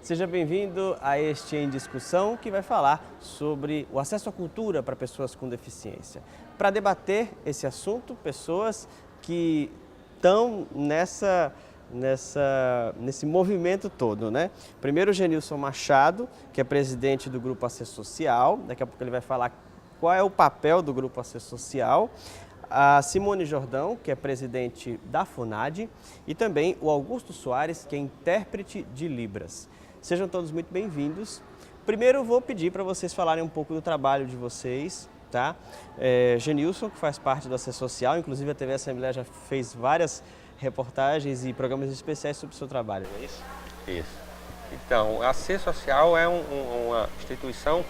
Seja bem-vindo a este Em Discussão, que vai falar sobre o acesso à cultura para pessoas com deficiência. Para debater esse assunto, pessoas que estão nesse movimento todo, né? Primeiro o Genilson Machado, que é presidente do Grupo Acesso Social, daqui a pouco ele vai falar qual é o papel do Grupo Acesso Social. A Simone Jordão, que é presidente da FUNAD, e também o Augusto Soares, que é intérprete de Libras. Sejam todos muito bem-vindos. Primeiro eu vou pedir para vocês falarem um pouco do trabalho de vocês, tá? Genilson, que faz parte do Acesso Social, inclusive a TV Assembleia já fez várias reportagens e programas especiais sobre o seu trabalho, não é isso? Isso. Então, a Acesso Social é uma instituição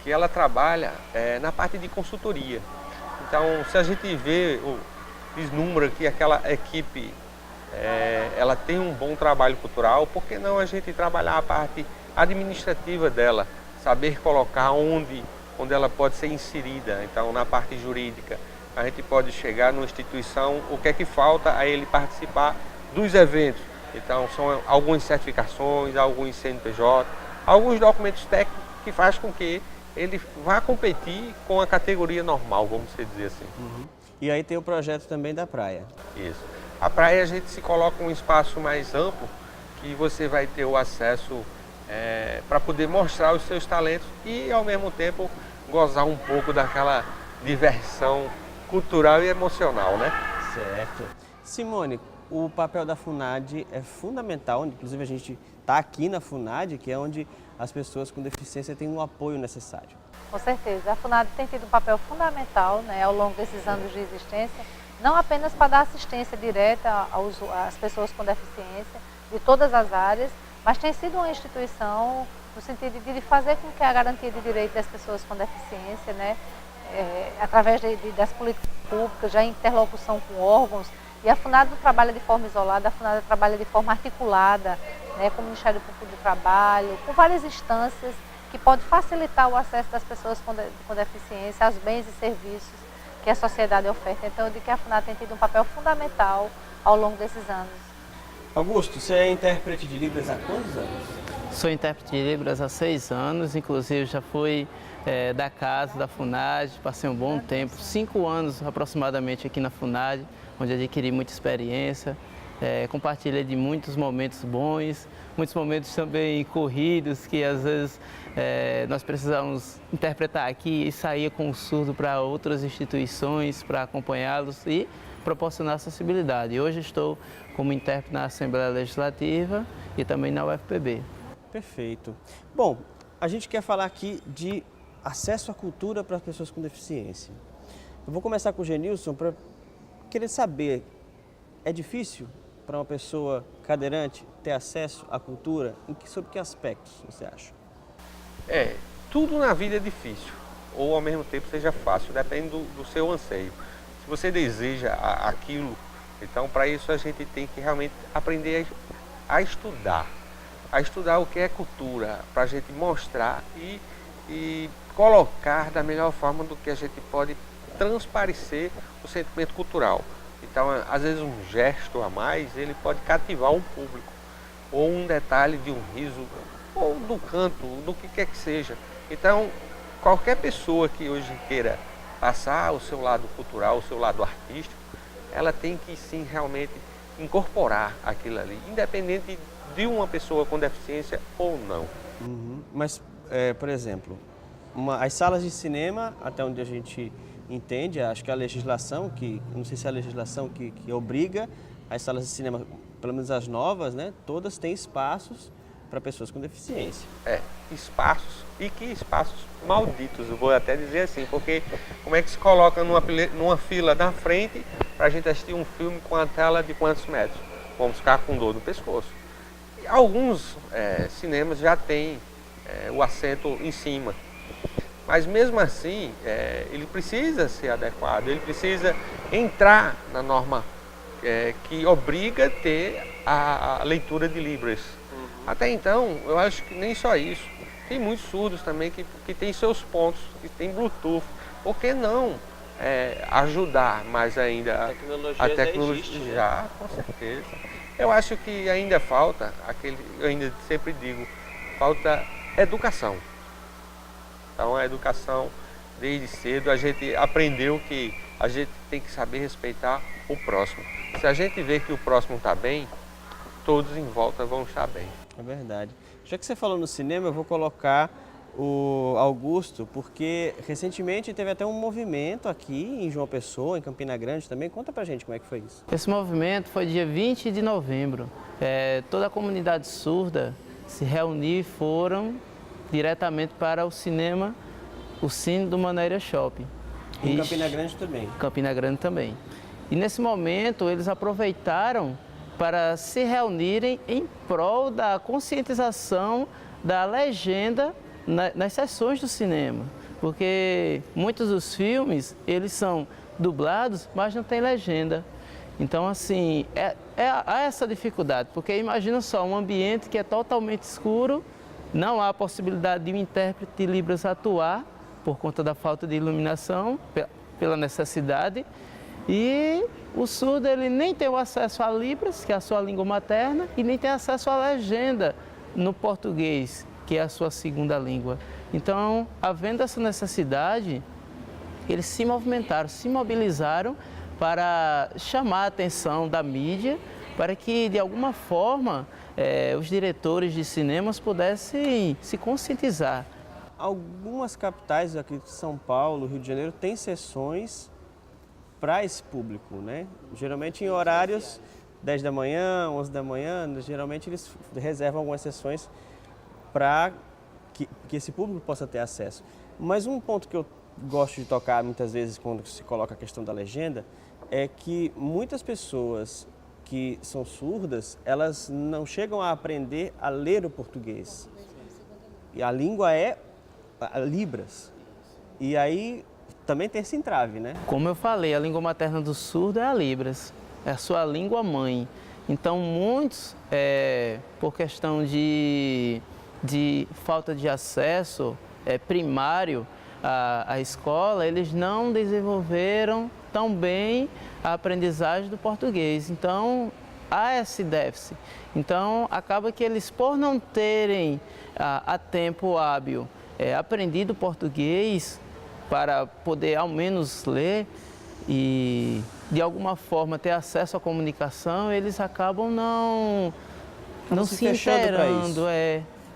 que ela trabalha na parte de consultoria. Então, se a gente vê o vislumbra que aquela equipe ela tem um bom trabalho cultural, por que não a gente trabalhar a parte administrativa dela, saber colocar onde ela pode ser inserida. Então, na parte jurídica, a gente pode chegar numa instituição, o que é que falta a ele participar dos eventos. Então, são algumas certificações, alguns CNPJ, alguns documentos técnicos que faz com que ele vá competir com a categoria normal, vamos dizer assim. Uhum. E aí tem o projeto também da praia. Isso. A praia a gente se coloca um espaço mais amplo, que você vai ter o acesso para poder mostrar os seus talentos e, ao mesmo tempo, gozar um pouco daquela diversão cultural e emocional, né? Certo. Simone, o papel da FUNAD é fundamental, inclusive a gente está aqui na FUNAD, que é onde as pessoas com deficiência têm o apoio necessário. Com certeza, a FUNAD tem tido um papel fundamental, né, ao longo desses anos de existência, não apenas para dar assistência direta às pessoas com deficiência, de todas as áreas, mas tem sido uma instituição no sentido de fazer com que a garantia de direito das pessoas com deficiência, né, através das políticas públicas, já em interlocução com órgãos, e a FUNAD não trabalha de forma isolada, a FUNAD trabalha de forma articulada, né, com o Ministério Público do Trabalho, com várias instâncias que podem facilitar o acesso das pessoas com deficiência aos bens e serviços que a sociedade oferta. Então, eu digo que a FUNAD tem tido um papel fundamental ao longo desses anos. Augusto, você é intérprete de Libras há quantos anos? Sou intérprete de Libras há 6 anos, inclusive já fui da casa da FUNAD, passei um bom tempo, 5 anos aproximadamente aqui na FUNAD, onde adquiri muita experiência, compartilhei de muitos momentos bons, muitos momentos também corridos, que às vezes nós precisamos interpretar aqui e sair com o surdo para outras instituições, para acompanhá-los e proporcionar acessibilidade. Hoje estou como intérprete na Assembleia Legislativa e também na UFPB. Perfeito. Bom, a gente quer falar aqui de acesso à cultura para as pessoas com deficiência. Eu vou começar com o Genilson para querer saber, é difícil para uma pessoa cadeirante ter acesso à cultura? Sobre que aspectos você acha? Tudo na vida é difícil, ou ao mesmo tempo seja fácil, depende do seu anseio. Se você deseja aquilo, então para isso a gente tem que realmente aprender a estudar o que é cultura, para a gente mostrar e colocar da melhor forma do que a gente pode transparecer o sentimento cultural. Então, às vezes um gesto a mais, ele pode cativar um público, ou um detalhe de um riso, ou do canto, do que quer que seja. Então, qualquer pessoa que hoje queira passar o seu lado cultural, o seu lado artístico, ela tem que sim realmente incorporar aquilo ali, independente de uma pessoa com deficiência ou não. Uhum. Mas, por exemplo, as salas de cinema, até onde a gente entende, acho que a legislação, não sei se é a legislação que obriga as salas de cinema, pelo menos as novas, né, todas têm espaços para pessoas com deficiência. Espaços, e que espaços malditos, eu vou até dizer assim, porque como é que se coloca numa fila na frente para a gente assistir um filme com a tela de quantos metros? Vamos ficar com dor no pescoço. E alguns cinemas já têm o assento em cima, mas mesmo assim ele precisa ser adequado, ele precisa entrar na norma que obriga a ter a leitura de Libras. Até então, eu acho que nem só isso. Tem muitos surdos também que tem seus pontos, que tem Bluetooth. Por que não ajudar mais ainda a tecnologia? Já, com certeza. Eu acho que ainda falta, eu ainda sempre digo, falta educação. Então a educação, desde cedo, a gente aprendeu que a gente tem que saber respeitar o próximo. Se a gente vê que o próximo está bem, todos em volta vão estar bem. É verdade. Já que você falou no cinema, eu vou colocar o Augusto, porque recentemente teve até um movimento aqui em João Pessoa, em Campina Grande também. Conta pra gente como é que foi isso. Esse movimento foi dia 20 de novembro. Toda a comunidade surda se reuniu e foram diretamente para o cinema, o Cine do Maneira Shopping. Em Campina Grande também. Campina Grande também. E nesse momento eles aproveitaram para se reunirem em prol da conscientização da legenda nas sessões do cinema, porque muitos dos filmes, eles são dublados, mas não tem legenda. Então, assim, há essa dificuldade, porque imagina só, um ambiente que é totalmente escuro, não há possibilidade de um intérprete de Libras atuar, por conta da falta de iluminação, pela necessidade, e o surdo ele nem tem o acesso a Libras, que é a sua língua materna, e nem tem acesso à legenda no português, que é a sua segunda língua. Então, havendo essa necessidade, eles se movimentaram, se mobilizaram para chamar a atenção da mídia, para que, de alguma forma, os diretores de cinemas pudessem se conscientizar. Algumas capitais aqui de São Paulo, Rio de Janeiro, têm sessões para esse público, né? Geralmente em horários 10 da manhã, 11 da manhã, geralmente eles reservam algumas sessões para que esse público possa ter acesso. Mas um ponto que eu gosto de tocar muitas vezes quando se coloca a questão da legenda é que muitas pessoas que são surdas, elas não chegam a aprender a ler o português. E a língua é a Libras. E aí também tem esse entrave, né? Como eu falei, a língua materna do surdo é a Libras, é a sua língua mãe. Então muitos, por questão de falta de acesso primário à escola, eles não desenvolveram tão bem a aprendizagem do português. Então, há esse déficit. Então, acaba que eles, por não terem a tempo hábil aprendido português para poder ao menos ler e, de alguma forma, ter acesso à comunicação, eles acabam não se inteirando.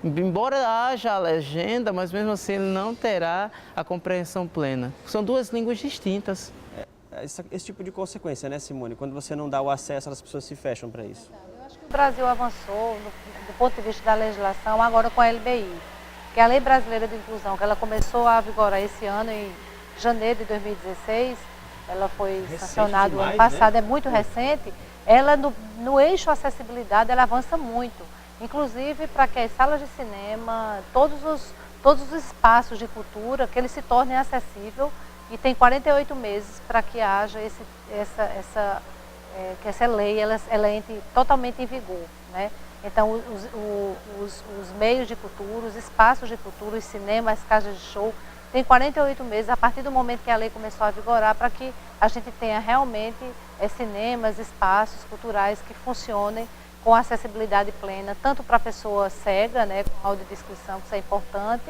Embora haja a legenda, mas mesmo assim ele não terá a compreensão plena. São duas línguas distintas. Esse tipo de consequência, né, Simone? Quando você não dá o acesso, as pessoas se fecham para isso. Eu acho que o Brasil avançou do ponto de vista da legislação agora com a LBI, que é a Lei Brasileira de Inclusão, que ela começou a vigorar esse ano, em janeiro de 2016, ela foi sancionada no ano passado, né? É muito recente. Ela, no eixo acessibilidade, ela avança muito. Inclusive para que as salas de cinema, todos os espaços de cultura, que eles se tornem acessível, e tem 48 meses para que haja que essa lei ela entre totalmente em vigor, né? Então os meios de cultura, os espaços de cultura, os cinemas, as casas de show, tem 48 meses a partir do momento que a lei começou a vigorar, para que a gente tenha realmente cinemas, espaços culturais que funcionem com acessibilidade plena, tanto para a pessoa cega, né, com audiodescrição, que isso é importante,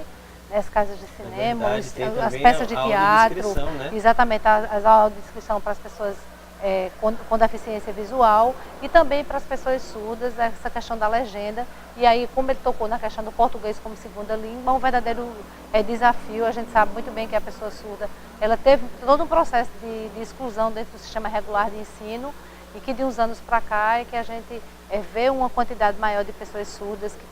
né, as casas de cinema, as peças de teatro, né? Exatamente, as audiodescrição para as pessoas com deficiência visual, e também para as pessoas surdas, essa questão da legenda. E aí, como ele tocou na questão do português como segunda língua, um verdadeiro desafio. A gente sabe muito bem que a pessoa surda, ela teve todo um processo de exclusão dentro do sistema regular de ensino, e que de uns anos para cá é que a gente vê uma quantidade maior de pessoas surdas que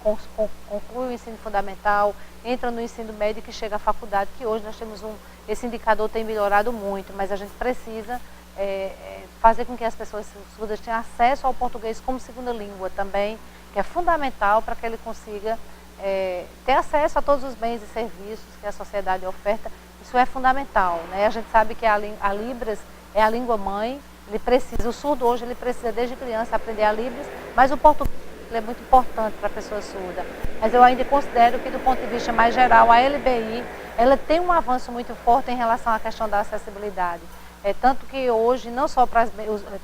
concluem o ensino fundamental, entram no ensino médio e que chega à faculdade, que hoje nós temos esse indicador tem melhorado muito, mas a gente precisa fazer com que as pessoas surdas tenham acesso ao português como segunda língua também, que é fundamental para que ele consiga ter acesso a todos os bens e serviços que a sociedade oferta. Isso é fundamental, né? A gente sabe que a Libras é a língua mãe. O surdo hoje ele precisa desde criança aprender a Libras, mas o português é muito importante para a pessoa surda. Mas eu ainda considero que, do ponto de vista mais geral, a LBI ela tem um avanço muito forte em relação à questão da acessibilidade. Tanto que hoje, não só para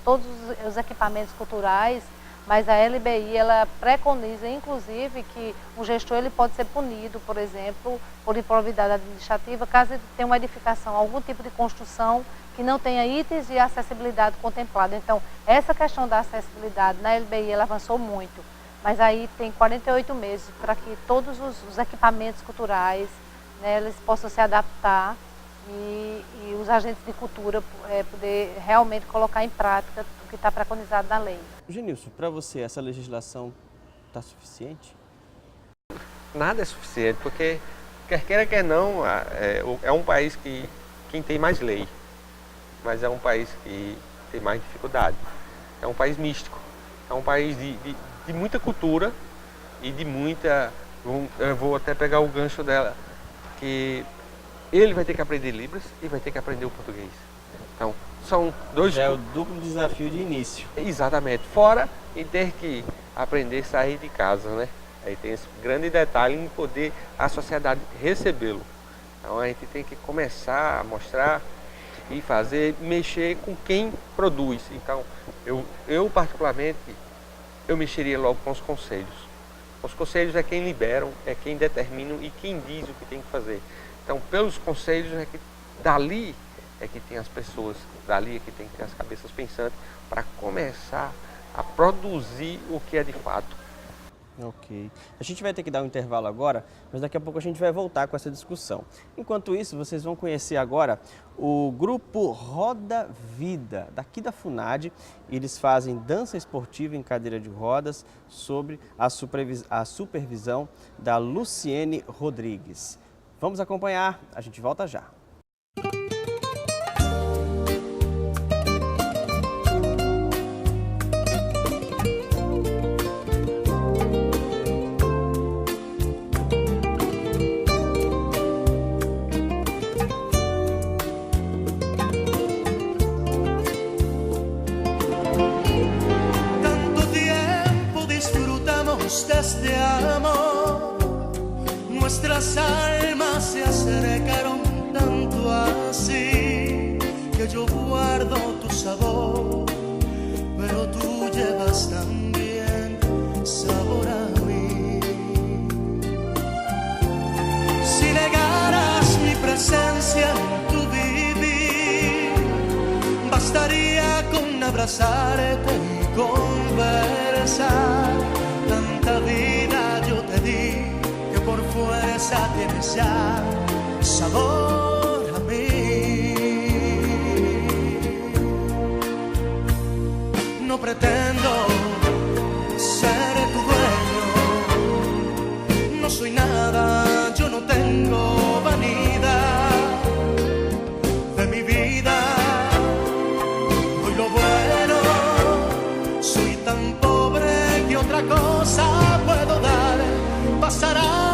todos os equipamentos culturais, mas a LBI ela preconiza, inclusive, que o gestor ele pode ser punido, por exemplo, por improbidade administrativa, caso ele tenha uma edificação, algum tipo de construção que não tenha itens de acessibilidade contemplado. Então, essa questão da acessibilidade na LBI ela avançou muito, mas aí tem 48 meses para que todos os equipamentos culturais, né, eles possam se adaptar e os agentes de cultura poder realmente colocar em prática o que está preconizado na lei. Genilson, para você essa legislação está suficiente? Nada é suficiente, porque quer queira, quer não, é um país que quem tem mais lei, mas é um país que tem mais dificuldade. É um país místico, é um país de muita cultura e de muita... Eu vou até pegar o gancho dela, que ele vai ter que aprender Libras e vai ter que aprender o português. Então, são dois... Já é o duplo desafio de início. Exatamente. Fora e ter que aprender a sair de casa, né? Aí tem esse grande detalhe em poder a sociedade recebê-lo. Então, a gente tem que começar a mostrar e fazer, mexer com quem produz. Então, eu particularmente, eu mexeria logo com os conselhos. Os conselhos é quem liberam, é quem determina e quem diz o que tem que fazer. Então, pelos conselhos, é que dali é que tem as pessoas, dali é que tem que ter as cabeças pensantes para começar a produzir o que é de fato. Ok. A gente vai ter que dar um intervalo agora, mas daqui a pouco a gente vai voltar com essa discussão. Enquanto isso, vocês vão conhecer agora o grupo Roda Vida, daqui da FUNAD. Eles fazem dança esportiva em cadeira de rodas sob a supervisão da Luciene Rodrigues. Vamos acompanhar, a gente volta já. Este amor, nuestras almas se acercaron tanto así que yo guardo tu sabor, pero tú llevas también sabor a mí. Si negaras mi presencia en tu vivir, bastaría con abrazarte y conversar. Tanta vida yo te di que por fuerza tienes ya sabor a mí. No pretendo ser tu dueño, no soy nada, yo no tengo vanidad de mi vida. Doy lo bueno, soy tan pobre que otra cosa puedo dar. Pasará